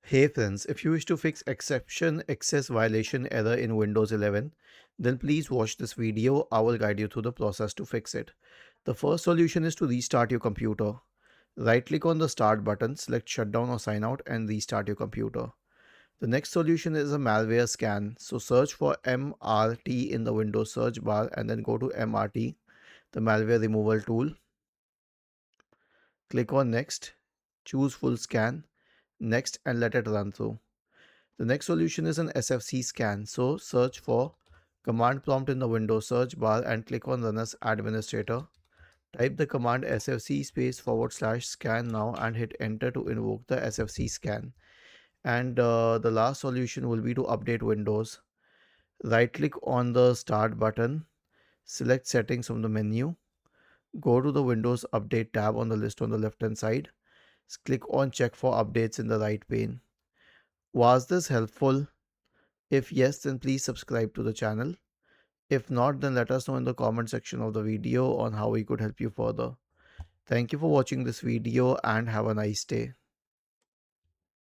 Hey friends, if you wish to fix exception access violation error in Windows 11, then please watch this video. I will guide you through the process to fix it. The first solution is to restart your computer. Right click on the start button, select shutdown or sign out and restart your computer. The next solution is a malware scan. So search for MRT in the Windows search bar and then go to MRT, the malware removal tool. Click on next, choose full scan, next and let it run through. The next solution is an SFC scan. So search for command prompt in the Windows search bar and click on run as administrator. Type the command SFC space / scan now and hit enter to invoke the SFC scan. And the last solution will be to update Windows. Right click on the start button, select settings from the menu, go to the Windows update tab on the list on the left hand side. Click on check for updates in the right pane. Was this helpful? If yes, then please subscribe to the channel. If not, then let us know in the comment section of the video on how we could help you further. Thank you for watching this video and have a nice day.